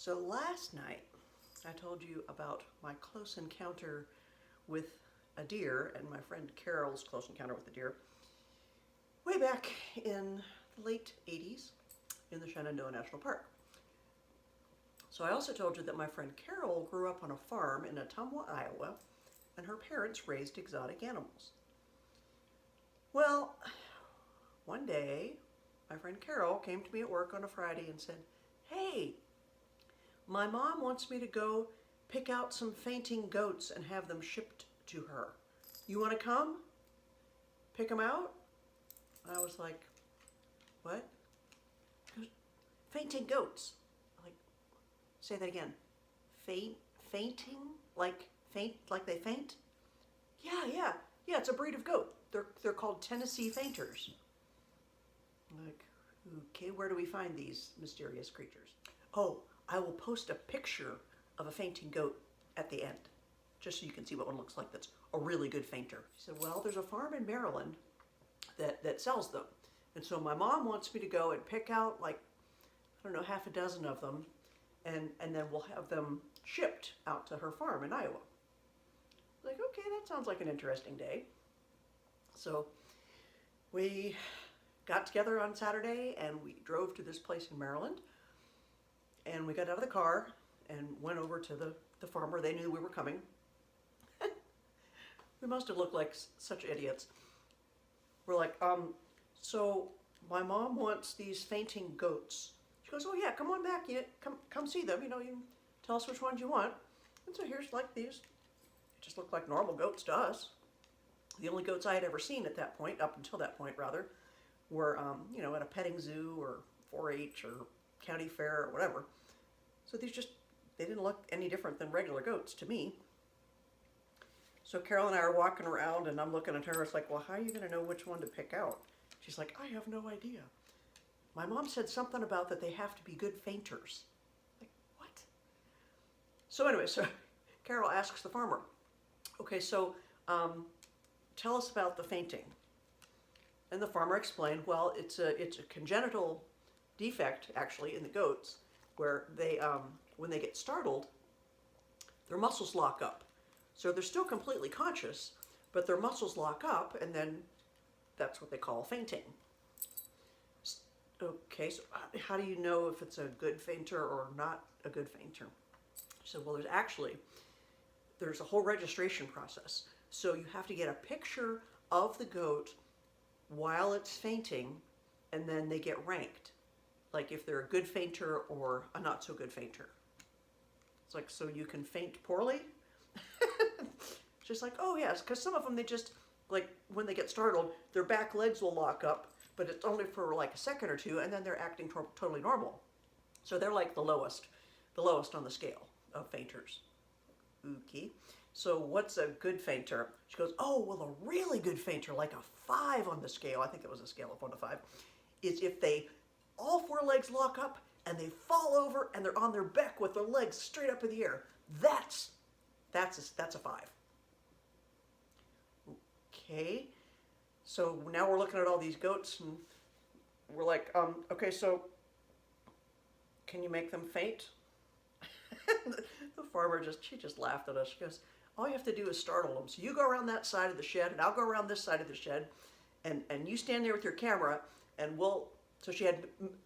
So last night, I told you about my close encounter with a deer and my friend Carol's close encounter with a deer way back in the late 80s in the Shenandoah National Park. So I also told you that my friend Carol grew up on a farm in Ottumwa, Iowa, and her parents raised exotic animals. Well, one day, my friend Carol came to me at work on a Friday and said, "Hey, my mom wants me to go pick out some fainting goats and have them shipped to her. You want to come? Pick them out?" I was like, "What?" She goes, "Fainting goats." I'm like, say that again. Fainting? Like they faint? Yeah. It's a breed of goat. They're called Tennessee Fainters. I'm like, okay, where do we find these mysterious creatures? Oh, I will post a picture of a fainting goat at the end, just so you can see what one looks like that's a really good fainter. She said, well, there's a farm in Maryland that sells them. And so my mom wants me to go and pick out half a dozen of them, and then we'll have them shipped out to her farm in Iowa. Like, okay, that sounds like an interesting day. So we got together on Saturday and we drove to this place in Maryland, and we got out of the car and went over to the farmer. They knew we were coming. We must have looked like such idiots. We're like, so my mom wants these fainting goats. She goes, oh yeah, come on back, come see them, you can tell us which ones you want. And so here's like these, it just looked like normal goats to us. The only goats I had ever seen at that point, up until that point rather, were, at a petting zoo or 4-H or county fair or whatever. So they didn't look any different than regular goats to me. So Carol and I are walking around and I'm looking at her, it's like, well, how are you gonna know which one to pick out? She's like, I have no idea. My mom said something about that they have to be good fainters. Like, what? So anyway, Carol asks the farmer, okay, so tell us about the fainting. And the farmer explained, well, it's a congenital defect, actually, in the goats, where they, when they get startled, their muscles lock up. So they're still completely conscious, but their muscles lock up, and then that's what they call fainting. Okay, so how do you know if it's a good fainter or not a good fainter? She said, well, there's a whole registration process. So you have to get a picture of the goat while it's fainting, and then they get ranked. Like if they're a good fainter or a not so good fainter. It's like, so you can faint poorly? Just like, oh yes, because some of them, they just, like when they get startled, their back legs will lock up, but it's only for like a second or two, and then they're acting totally normal. So they're like the lowest on the scale of fainters. Okay, so what's a good fainter? She goes, oh, well, a really good fainter, like a 5 on the scale, I think it was a scale of 1 to 5, is if all 4 legs lock up and they fall over and they're on their back with their legs straight up in the air. That's a 5. Okay, so now we're looking at all these goats and we're like, okay, so can you make them faint? The farmer she just laughed at us. She goes, all you have to do is startle them. So you go around that side of the shed and I'll go around this side of the shed, and you stand there with your camera, and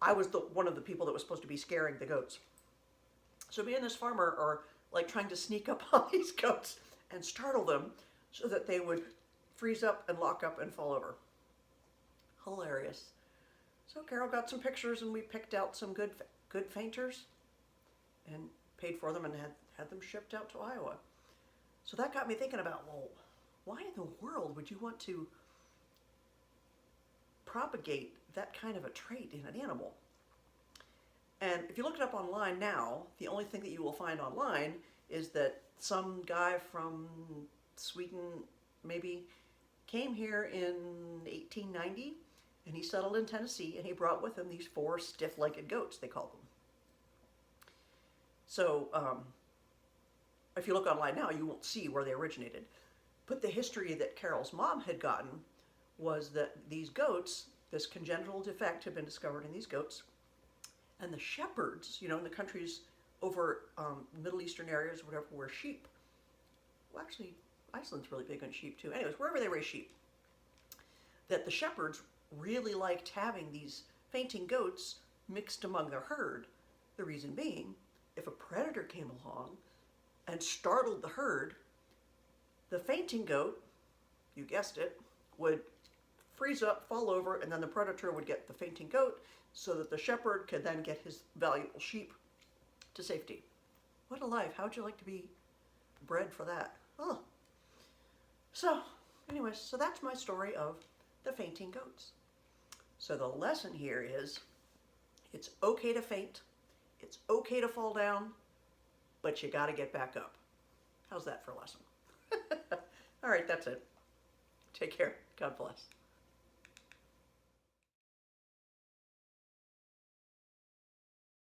I was one of the people that was supposed to be scaring the goats. So me and this farmer are like trying to sneak up on these goats and startle them so that they would freeze up and lock up and fall over. Hilarious. So Carol got some pictures and we picked out some good fainters and paid for them and had them shipped out to Iowa. So that got me thinking about, well, why in the world would you want to propagate that kind of a trait in an animal? And if you look it up online now, the only thing that you will find online is that some guy from Sweden maybe came here in 1890, and he settled in Tennessee, and he brought with him these 4 stiff-legged goats, they called them. So if you look online now, you won't see where they originated. But the history that Carol's mom had gotten was that these goats, this congenital defect had been discovered in these goats, and the shepherds, in the countries over Middle Eastern areas, whatever, where sheep, well, actually, Iceland's really big on sheep too. Anyways, wherever they raise sheep, that the shepherds really liked having these fainting goats mixed among their herd. The reason being, if a predator came along and startled the herd, the fainting goat, you guessed it, would freeze up, fall over, and then the predator would get the fainting goat so that the shepherd could then get his valuable sheep to safety. What a life. How would you like to be bred for that? Oh. So, anyways, so that's my story of the fainting goats. So the lesson here is it's okay to faint, it's okay to fall down, but you got to get back up. How's that for a lesson? All right, that's it. Take care. God bless.